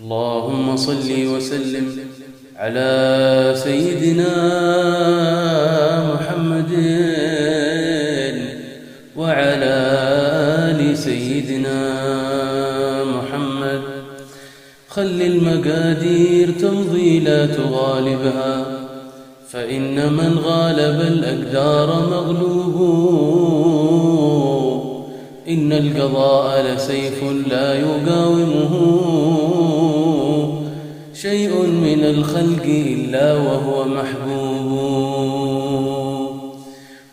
اللهم صل وسلم على سيدنا محمد وعلى آل سيدنا محمد. خل المقادير تمضي لا تغالبها، فإن من غالب الأقدار مغلوب. إن القضاء لسيف لا يقاومه شيء من الخلق إلا وهو محبوب.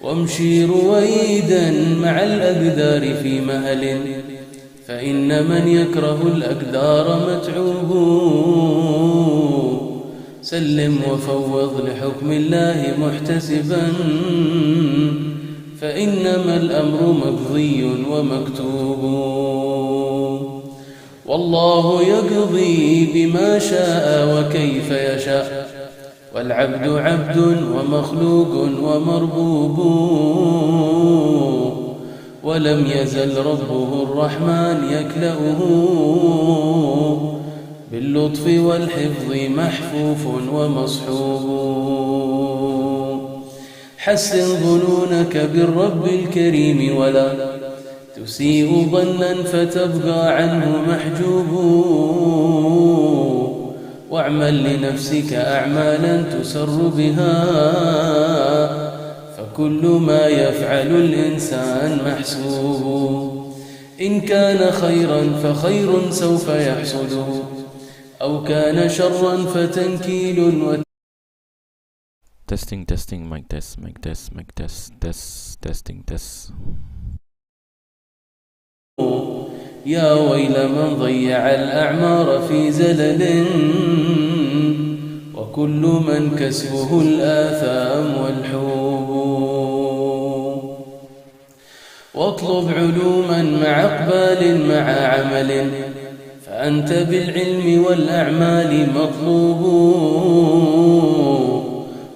وامشي رويدا مع الأقدار في مهل، فإن من يكره الأقدار متعوب. سلم وفوض لحكم الله محتسبا، فإنما الأمر مقضي ومكتوب. والله يقضي بما شاء وكيف يشاء، والعبد عبد ومخلوق ومربوب. ولم يزل ربه الرحمن يكلأه، باللطف والحفظ محفوف ومصحوب. حسن ظنونك بالرب الكريم، ولا تسيء ظنا فتبقى عنه محجوب. واعمل لنفسك أعمالا تسر بها، فكل ما يفعل الإنسان محسوب. إن كان خيرا فخير سوف يحصده، أو كان شرا فتنكيل Testing, testing, mic test, mic test, mic test, test, testing, test. يا ويل من ضيع الأعمار في زلل، وكل من كسبه الآثام والحوب. واطلب علوما مع إقبال مع عمل، فأنت بالعلم والأعمال مطلوب.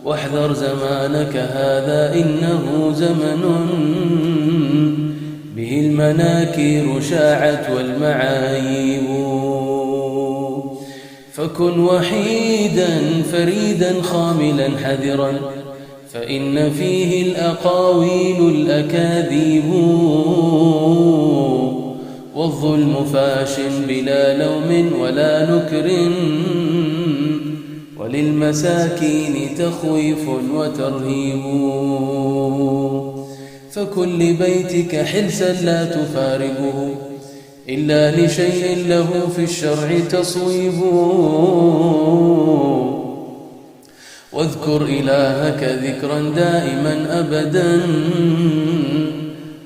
واحذر زمانك هذا إنه زمن، به المناكير شاعت والمعايب. فكن وحيدا فريدا خاملا حذرا، فإن فيه الأقاويل الأكاذيب. والظلم فاش بلا لوم ولا نكر، وللمساكين تخويف وترهيب. فكن لبيتك حلسا لا تفارقه، إلا لشيء له في الشرع تصويب. واذكر إلهك ذكرا دائما أبدا،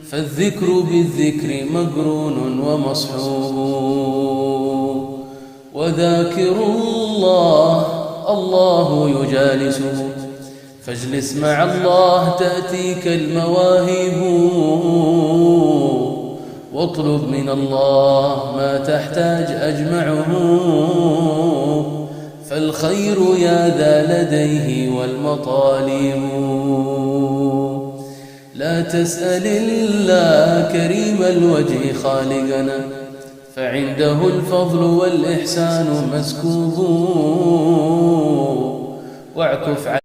فالذكر بالذكر مقرون ومصحوب. وذاكر الله يجالسه، فاجلس مع الله تأتيك المواهب. واطلب من الله ما تحتاج أجمعه، فالخير يا ذا لديه والمطالب. لا تسأل الله كريم الوجه خالقنا، فعنده الفضل والإحسان مسكوب. واعكف على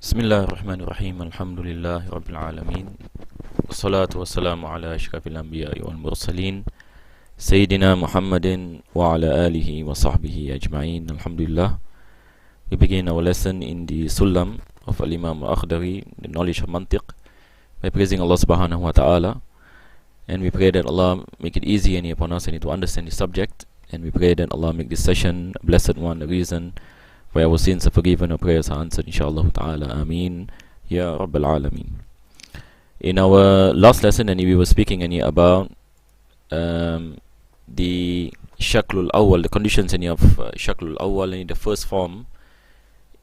بسم الله الرحمن الرحيم. الحمد لله رب العالمين، والصلاة والسلام على أشرف الأنبياء والمرسلين سيدنا محمد وعلى آله وصحبه أجمعين. Alhamdulillah. We begin our lesson in the Sullam of Al-Imam Al-Akhdari, the knowledge of Mantiq, by praising Allah subhanahu wa ta'ala. And we pray that Allah make it easy upon us and to understand the subject. And we pray that Allah make this session a blessed one, a reason where our sins are forgiven, our prayers are answered, inshallah ta'ala. Ameen. Ya Rabbil Alameen. In our last lesson, we were speaking about the Shaklul Awwal, the conditions of Shaklul Awwal, the first form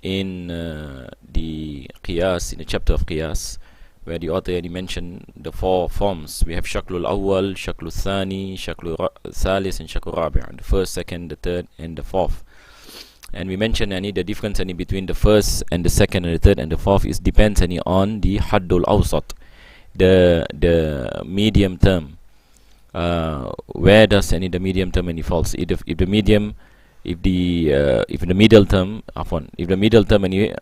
in the Qiyas, in the chapter of Qiyas, where the author mentioned the four forms. We have Shaklul Awwal, Shaklul Thani, Shaklul Thalis, and Shaklul Rabi', the first, second, the third, and the fourth. And we mentioned the difference between the first and the second and the third and the fourth is depends on the Haddul Awsat, the medium term. where does any the medium term any falls? If the medium, if the middle term, if the middle term any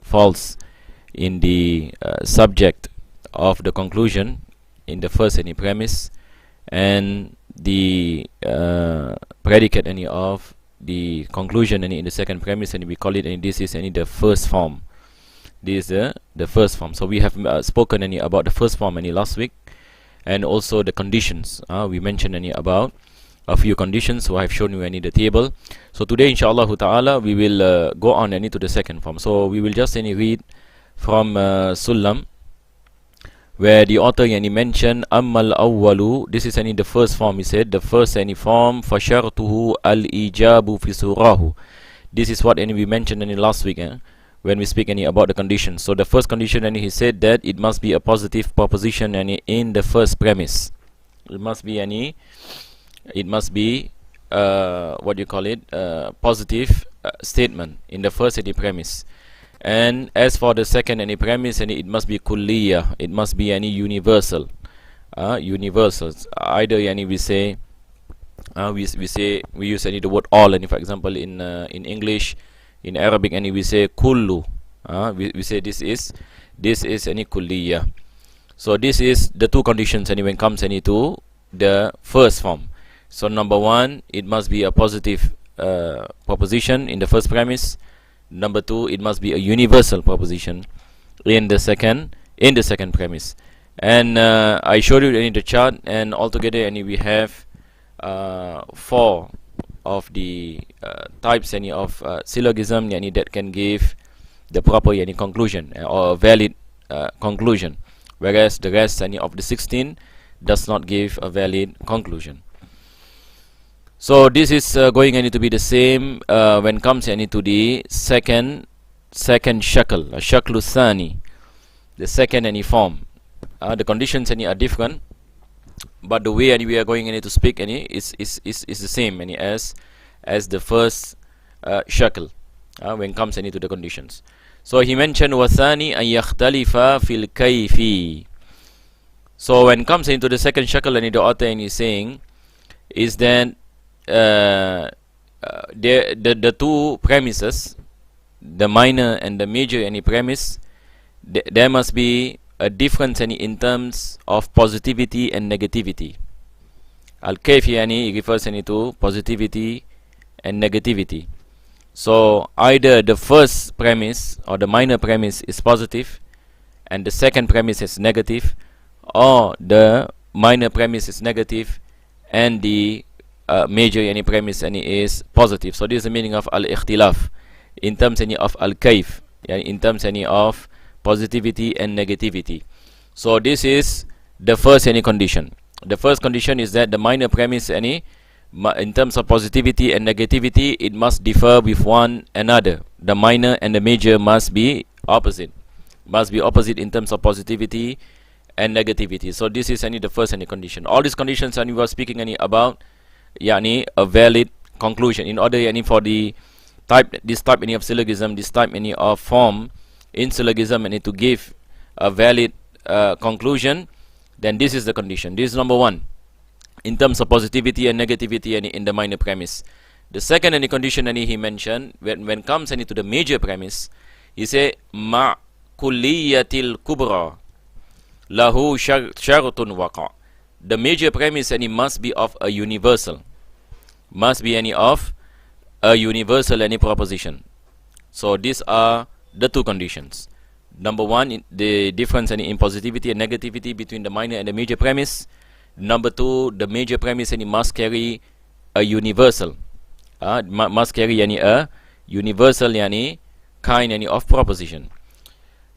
falls in the subject of the conclusion in the first any premise, and the predicate any of the conclusion any in the second premise, and we call it, and this is any the first form. This is the first form. So we have spoken any about the first form any last week, and also the conditions. We mentioned any about a few conditions, so I have shown you any the table. So today inshallah ta'ala we will go on any to the second form. So we will just any read from Sullam, where the author any mentioned ammal awwalu, this is any the first form. He said the first any form fashartuhu al ijabu fi surahu. This is what any we mentioned any last week, when we speak any about the conditions. So the first condition, and he said that it must be a positive proposition any in the first premise. It must be any, it must be what you call it, positive statement in the first any premise. And as for the second any premise, and it must be kulliya, it must be any universal, universals. Either any we say we use any the word all, and for example in English, in Arabic, any we say kullu, we say this is any kulliya. So this is the two conditions any when comes any to the first form. So number one, it must be a positive proposition in the first premise. Number two, it must be a universal proposition in the second premise. And I showed you in the chart, and altogether any we have 4 of the types any of syllogism any that can give the proper any conclusion or a valid conclusion, whereas the rest any of the 16 does not give a valid conclusion. So this is going any to be the same when comes any to the second shakl, shaklu thani, the second any form. The conditions any are different, but the way any we are going any to speak any is the same any as the first shakl when comes any to the conditions. So he mentioned wathani an yakhtalifa fil kayfi. So when comes into the second shakl, and the author is saying is that the two premises, the minor and the major any premise, there must be a difference any in terms of positivity and negativity. Al-Kayfi any refers any to positivity and negativity. So either the first premise or the minor premise is positive and the second premise is negative, or the minor premise is negative and the major any premise any is positive. So this is the meaning of al-ikhtilaf in terms any of al-kayf, in terms any of positivity and negativity. So this is the first any condition. The first condition is that the minor premise any in terms of positivity and negativity, it must differ with one another. The minor and the major must be opposite, in terms of positivity and negativity. So this is any the first any condition. All these conditions and we were speaking any about yani a valid conclusion. In order any for the this type any of syllogism, this type any of form in syllogism, and to give a valid conclusion, then this is the condition. This is number one in terms of positivity and negativity and in the minor premise. The second any condition any he mentioned when comes any to the major premise, he say ma kulliyatil kubra lahu shartun waqa. The major premise any must be of a universal, must be any of a universal any proposition. So these are the two conditions. Number one, the difference any in positivity and negativity between the minor and the major premise. Number two, the major premise any must carry a universal, must carry any a universal yani kind any of proposition.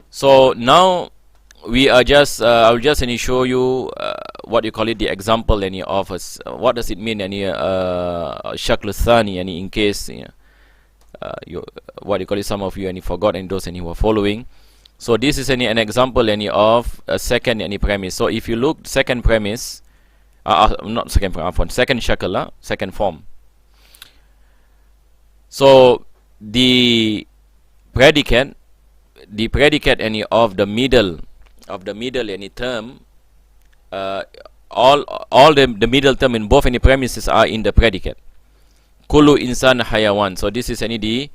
So now we are just I will just any show you what you call it, the example any of us. What does it mean any shakl thani any, in case you what you call it, some of you any forgot and those any who are following. So this is any an example any of a second any premise. So if you look second premise, not second premise, second shakl, second form. So the predicate any of the middle any term all the middle term in both any premises are in the predicate. Kullu insan hayawan. So this is any the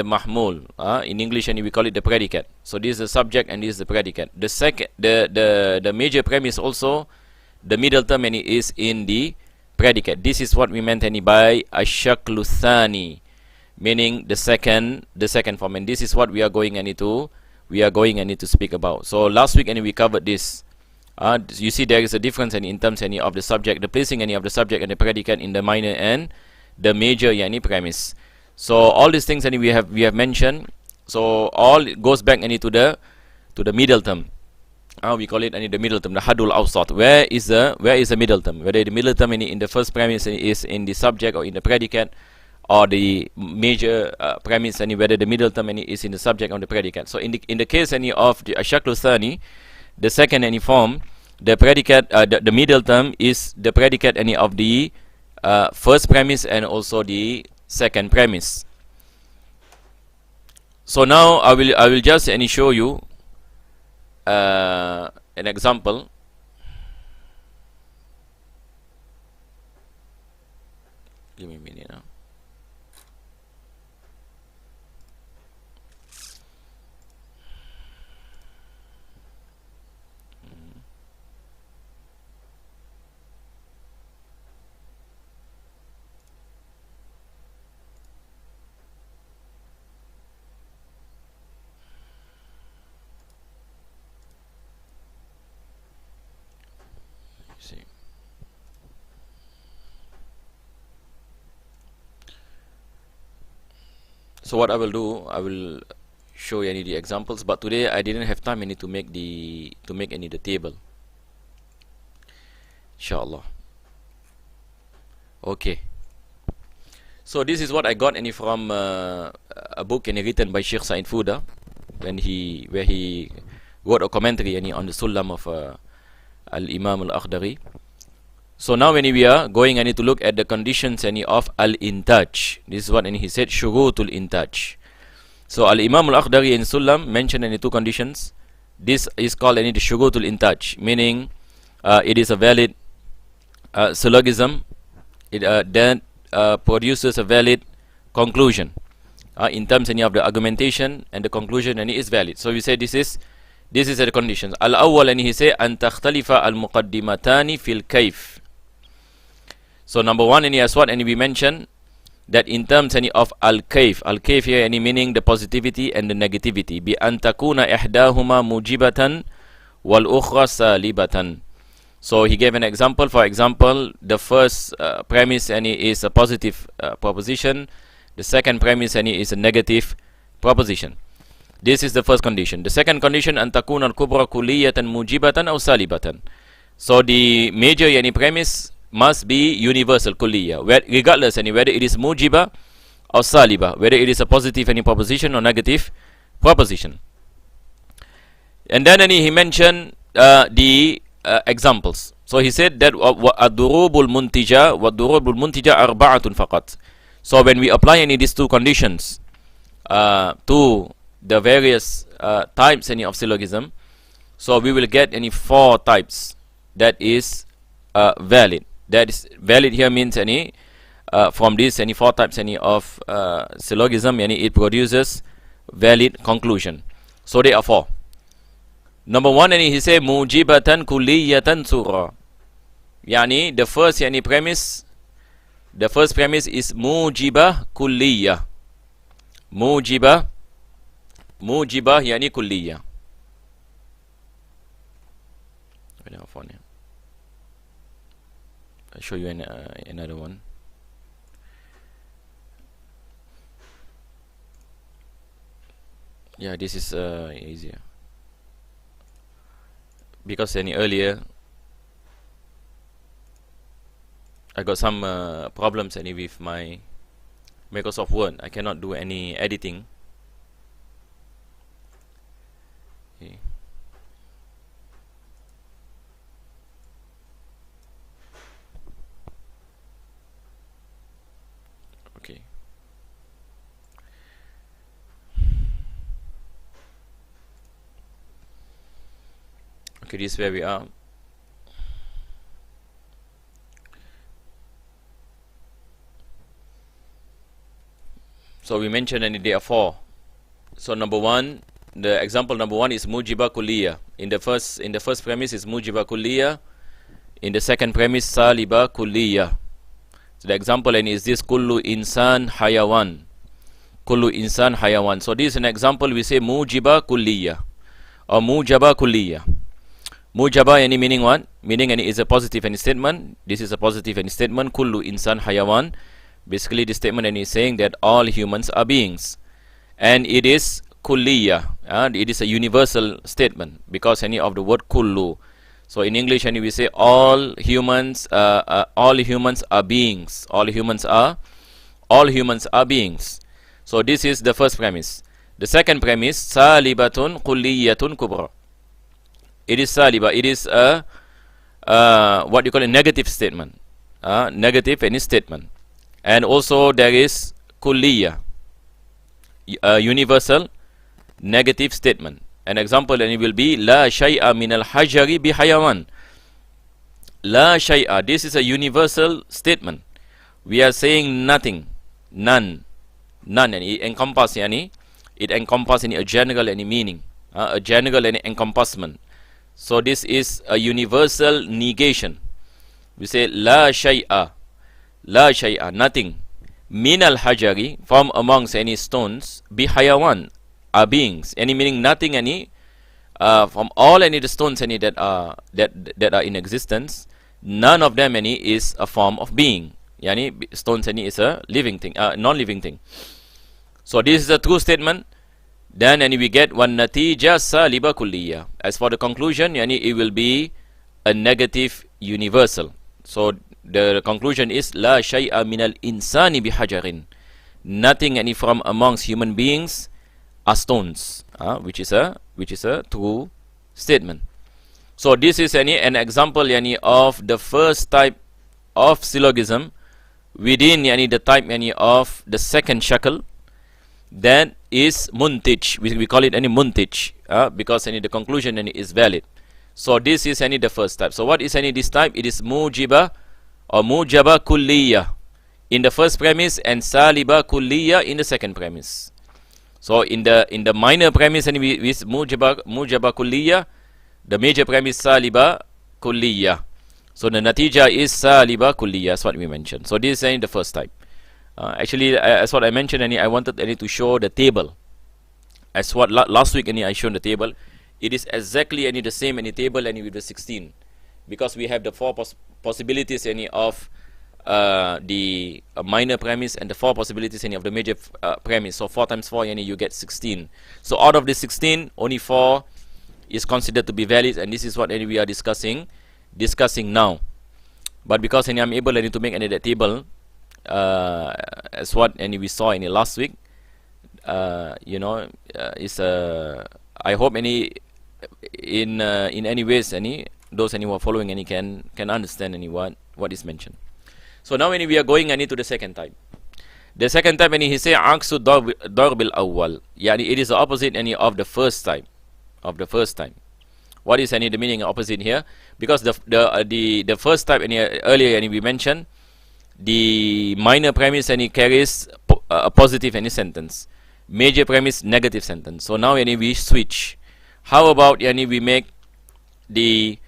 mahmul. In English, and we call it the predicate. So this is the subject and this is the predicate. The second, the major premise also, the middle term any is in the predicate. This is what we meant any by ashaklu thani, meaning the second form. And this is what we are going any to speak about. So last week we covered this. You see there is a difference in terms of the subject, the placing of the subject and the predicate in the minor and the major premise. So all these things we have mentioned. So all goes back to the middle term. We call it the middle term, the hadul awsat. Where is the middle term? Whether the middle term in the first premise is in the subject or in the predicate, or the major premise, whether the middle term is in the subject or the predicate. So in the case of the ashaklu thani, the second form, the predicate, the middle term is the predicate of the first premise and also the second premise. So now I will just show you an example. Give me a minute now. So what I will do, I will show you the examples, but today I didn't have time to make the table. Inshallah. Okay. So this is what I got from a book written by Sheikh Said Fuda, where he wrote a commentary on the Sullam of Al-Imam Al-Akhdari. So now when we are going, I need to look at the conditions of al-intaj. This is what he said, shurutul intaj. So al-Imam al-Akhdari in Sullam mentioned two conditions. This is called the shurutul intaj, meaning it is a valid syllogism. It then produces a valid conclusion in terms of the argumentation, and the conclusion is valid. So we say this is the conditions. Al-awwal, and he say an takhtalifa al-muqaddimatani fil kayf. So number one, as what we mentioned, that in terms of al-kayf here meaning the positivity and the negativity, bi an takuna ihdahuma mujibatan wal ukhra salibatan. So he gave an example. For example, the first premise is a positive proposition. The second premise is a negative proposition. This is the first condition. The second condition, an takuna al-kubra kulliyatan mujibatan aw salibatan. So the major premise must be universal, kulliya, regardless whether it is mujiba or saliba, whether it is a positive proposition or negative proposition. And then he mentioned the examples. So he said that ad-durubul muntija wa durubul muntija arba'atun faqat. So when we apply these two conditions to the various types of syllogism, so we will get four types that is valid. That is valid here means from this four types of syllogism, it produces valid conclusion. So they are four. Number one, he say mujibatan kulliyatan surah. The first premise, the first premise is mujibah kulliyah. Mujibah kulliyah. I'll show you another one. Yeah, this is easier, because earlier I got some problems with my Microsoft Word. I cannot do any editing. Okay. Okay, this is where we are. So we mentioned and there are 4. So number 1, the example number 1 is mujiba kulliya. In the first premise is mujiba kulliya. In the second premise saliba kulliya. So the example and is this kullu insan hayawan. Kullu insan hayawan. So this is an example, we say mujiba kulliya or mujaba kulliya. Mujaba any meaning what? Meaning any is a positive any statement. This is a positive any statement. Kullu insan hayawan. Basically this statement and is saying that all humans are beings. And it is kulliya. It is a universal statement because any of the word kullu. So in English and we say all humans are beings. All humans are beings. So this is the first premise. The second premise, salibatun kulliyatun kubra. It is saliba. It is a what you call a negative statement. Negative any statement. And also there is kulliya, a universal negative statement. An example and it will be la shay'a min al-hajari bihayawan. La shay'a. This is a universal statement. We are saying nothing, none, and it encompasses a general any meaning, a general any encompassment. So this is a universal negation. We say la shay'a, nothing. Min al-hajari, from amongst any stones, bihayawan, are beings. Any meaning nothing any from all any the stones any that are in existence, none of them any is a form of being. Yani stones any is a living thing, non-living thing. So this is a true statement. Then any we get one natija saliba kulliya. As for the conclusion, yani it will be a negative universal. So the conclusion is la shay'a min al insani bihajarin. Nothing any from amongst human beings are stones, which is a true statement. So this is an example of the first type of syllogism within the type of the second shackle. That is Mantiq. We call it Mantiq because the conclusion is valid. So this is the first type. So what is this type? It is mujiba or mujaba kulliya in the first premise and saliba kulliya in the second premise. So in the minor premise and with mujaba kulliya, the major premise saliba kulliya. So the natija is saliba kulliya. That's what we mentioned. So this is the first type. Actually, as what I mentioned, I wanted to show the table. As what last week I showed the table. It is exactly the same table with the 16, because we have the 4 possibilities of the minor premise and the 4 possibilities of the major premise. So 4 times 4 you get 16. So out of the 16, only 4 is considered to be valid, and this is what we are discussing now. But because I'm able to make that table as what we saw in the last week, is I hope in any ways those who are following can understand what is mentioned. So now we are going to the second type. The second type he say aksu darbil awwal. Yani it is the opposite of the first type. What is the meaning of opposite here? Because the first type earlier we mentioned the minor premise carries a positive sentence, major premise negative sentence. So now we switch. How about we make the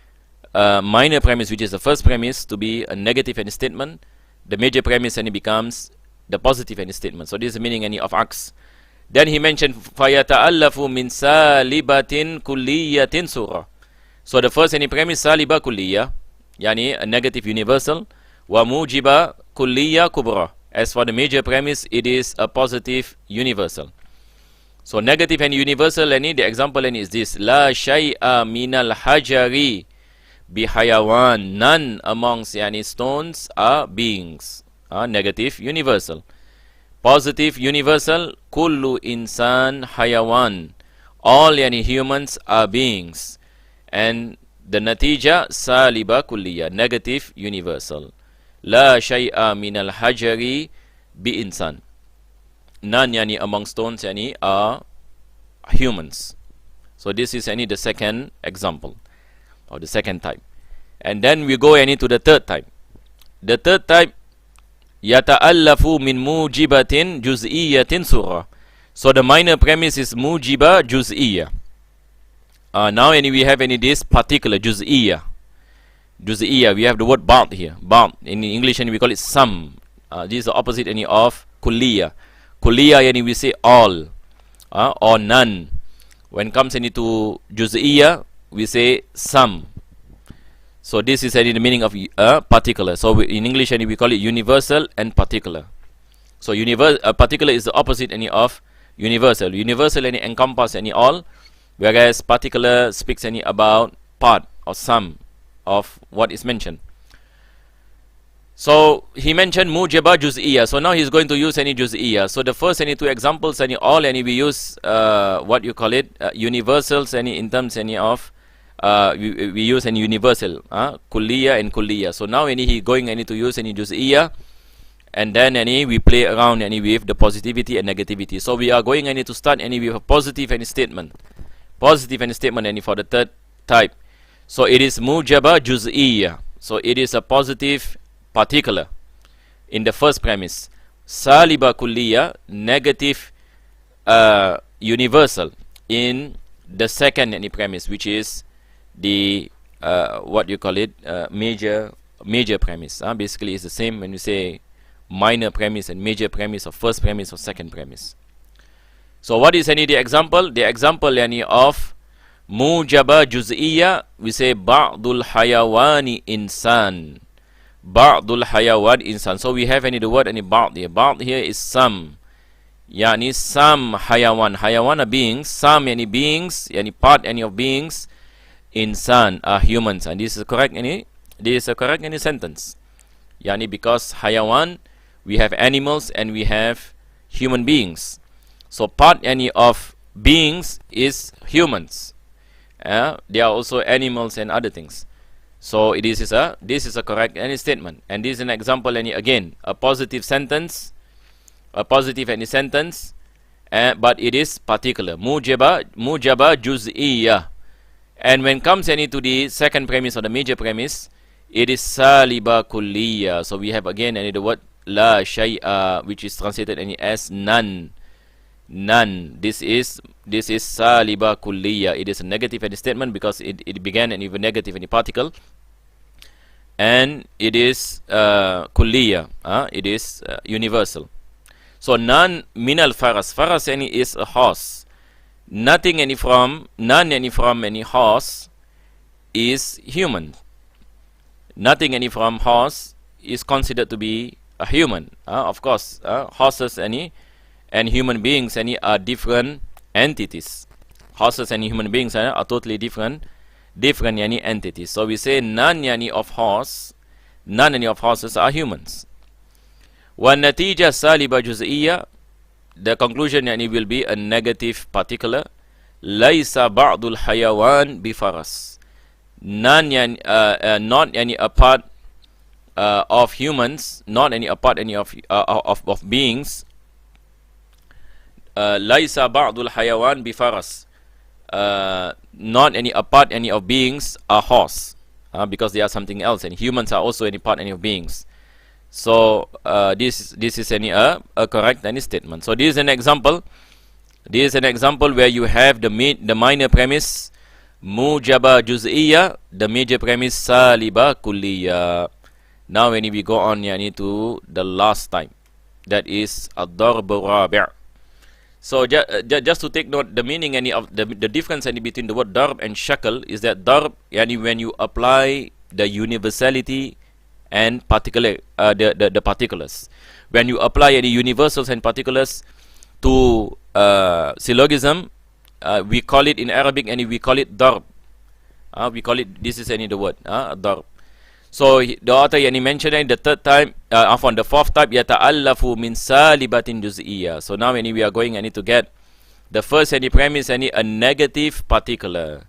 minor premise, which is the first premise, to be a negative statement. The major premise becomes the positive statement. So this is the meaning of aks. Then he mentioned fayata'allafu min salibatin kulliyatin surah. So the first premise saliba kulliya, yani a negative universal, wa mujiba kulliya kubra. As for the major premise, it is a positive universal. So negative and universal the example is this: la shay'a minal hajari bihayawan. None amongst stones are beings. Negative universal. Positive universal, kullu insan hayawan. All humans are beings. And the natija saliba kulliya, negative universal. La shay'a minal hajari bi insan. None among stones are humans. So this is the second example, or the second type. And then we go to the third type. The third type yata'allafu min mujibatin juz'iyatin surah. So the minor premise is mujiba juz'iyah. Now we have this particular juz'iyah. Juz'iyah, we have the word ba'd here. Ba'd in English we call it some. This is the opposite of kulliyah. Kulliyah we say all or none. When it comes to juz'iyah, we say some. So this is the meaning of particular. So in English we call it universal and particular. So particular is the opposite of universal. Universal encompass all, whereas particular speaks about part or some of what is mentioned. So he mentioned mujaba juz'iyah. So now he's going to use juz'iyah. So the first two examples all we use what you call it universals in terms of we use universal kulliyah and kulliyah. So now he going to use juz'iyah, and then we play around with the positivity and negativity. So we are going to start with a positive statement. Positive statement for the third type. So it is mujaba juz'iyah. So it is a positive particular in the first premise. Saliba kulliyah, negative universal in the second premise, which is the what you call it major premise. Basically it's the same when you say minor premise and major premise, or first premise or second premise. So what is the example? The example of mujaba juz'iyah, we say ba'dul hayawani insan. Ba'dul hayawan insan. So we have the word ba'd here. Ba'd here is some. Yani some hayawan. Hayawan are beings. Some beings, part of beings. Insan are humans. And this is correct this is a correct sentence. Yani because hayawan, we have animals and we have human beings. So part of beings is humans. They are also animals and other things. So this is a correct statement, and this is an example again a positive sentence, sentence, but it is particular. Mujaba juz'iyah. And when comes to the second premise or the major premise, it is saliba kulliyah. So we have again the word la shay'a, which is translated as none. None. This is saliba kulliyah. It is a negative statement because it began with a negative particle, and it is kulliyah. It is universal. So none minal faras. Faras is a horse. Nothing none from any horse is human. Nothing from horse is considered to be a human. Of course, horses and human beings are different entities. Horses and human beings are totally different entities. So we say none of horses are humans. Wa natija saliba juz'iyah. The conclusion will be a negative particular. Laisa ba'dul hayawan bifaras. None not a part of humans, not a part of beings. Laisa ba'dul hayawan bifaras. Not a part of beings are horse, because they are something else, and humans are also a part of beings. So this is a correct statement. So this is an example. This is an example where you have the minor premise mujaba juz'iyah, the major premise saliba kulliyah. Now when we go on to the last type, that is ad-darb rabi'. So just to take note, the meaning of the difference between the word darb and shakal is that darb when you apply the universality and particular the particulars. When you apply any universals and particulars to syllogism, we call it in Arabic we call it darb. We call it, this is the word darb. So the author mentioned the third type, on the fourth type, yata'allafu min salibatin juz'iyah. So now we are going to get the first premise a negative particular.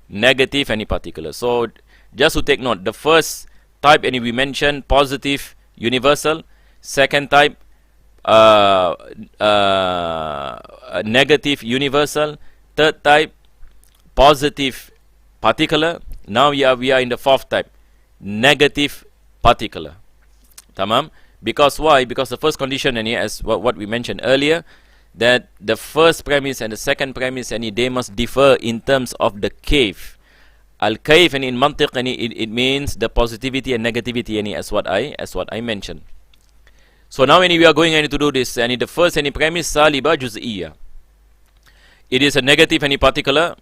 Negative particular. So just to take note, the first type we mentioned positive universal. Second type negative universal. Third type positive particular. Now we are in the fourth type, negative particular. Tamam. Because why? Because the first condition, and as what we mentioned earlier, that the first premise and the second premise, and they must differ in terms of the kayf. Al-kayf, and in Mantiq, and it means the positivity and negativity, and as what I mentioned. So now we are going to do this, and the first premise saliba juz'iyya. It is a negative any particular,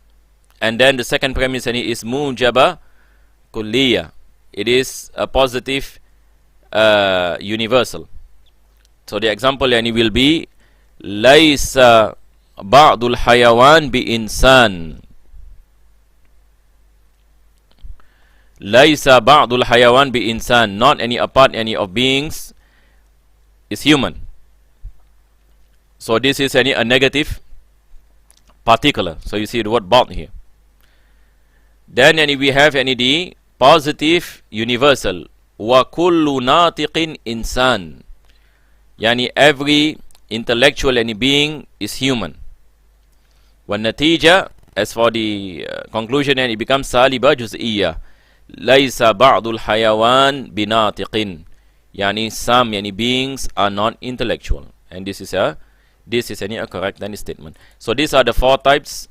and then the second premise is mujaba kulliyya. It is a positive universal. So the example will be laisa ba'dul hayawan bi insan. Laisa ba'dul hayawan bi insan. Not any apart any of beings is human. So this is a negative particular. So you see the word ba'd here. Then we have the positive universal. Wa kullu natiqin insan. Yani every intellectual being is human. Wa natija, as for the conclusion, it becomes saliba juz'iyya. Laisa ba'dul hayawan binatiqin. Yani some beings are not intellectual. And this is a correct statement. So these are the four types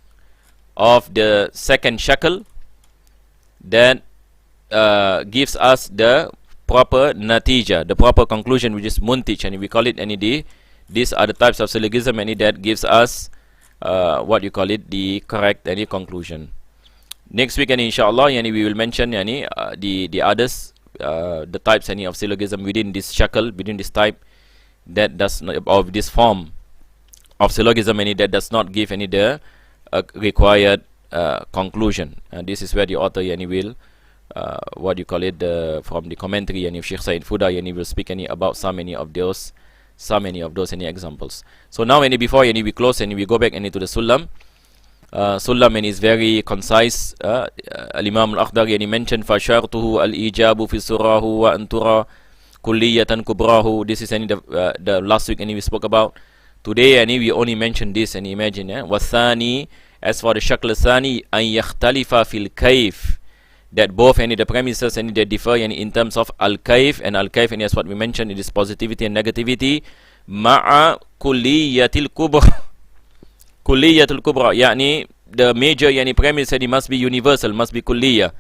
of the second shackle that gives us the proper natija, the proper conclusion, which is muntij, and we call it these are the types of syllogism, and that gives us the correct conclusion. Next week, and inshallah, we will mention the others, the types of syllogism within this shackle, within this type that does not, of this form of syllogism, that does not give the required conclusion. And this is where the author will from the commentary and Sheikh Said Fuda will speak about some of those examples. So now before we close and we go back to the Sullam. Sullam is very concise. Al-Imam al-Akhdari mentioned fashartuhu al-ijabu fi surahu wa antura kulliyatan kubrahu. This is the last week we spoke about. Today we only mentioned this, and imagine wathani, as for the shakl thani, an yakhtalifa fil kayf, that both the premises they differ in terms of al-kayf, and al-kayf, and as what we mentioned, it is positivity and negativity, ma'a kulliyatil kubra. Kulliyatul kubra, yani the major premise it must be universal, must be kulliyya.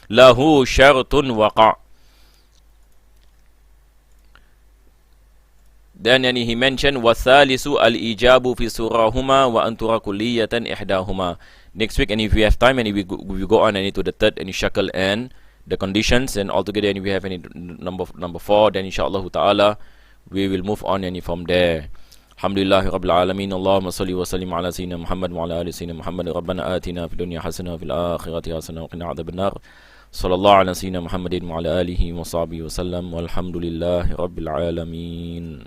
Lahu shartun waqa'. Then he mentioned wathalisu al-ijabu fi surahuma wa antura kulliyatan ihdahuma. Next week, and if we have time, and we go on to the third shackle and the conditions, and altogether we have number 4. Then inshallah ta'ala we will move on from there. Alhamdulillahi Rabbil Alameen. Allahumma salli wa sallim ala Sayyidina Muhammad wa ala ali Sayyidina Muhammad. Rabbana atina fid dunya hasana wa fil akhirati hasana wa qina adhaban nar. Sallallahu ala Sayyidina Muhammadin wa ala alihi wa sahbihi wa sallam. Walhamdulillahi Rabbil Alameen.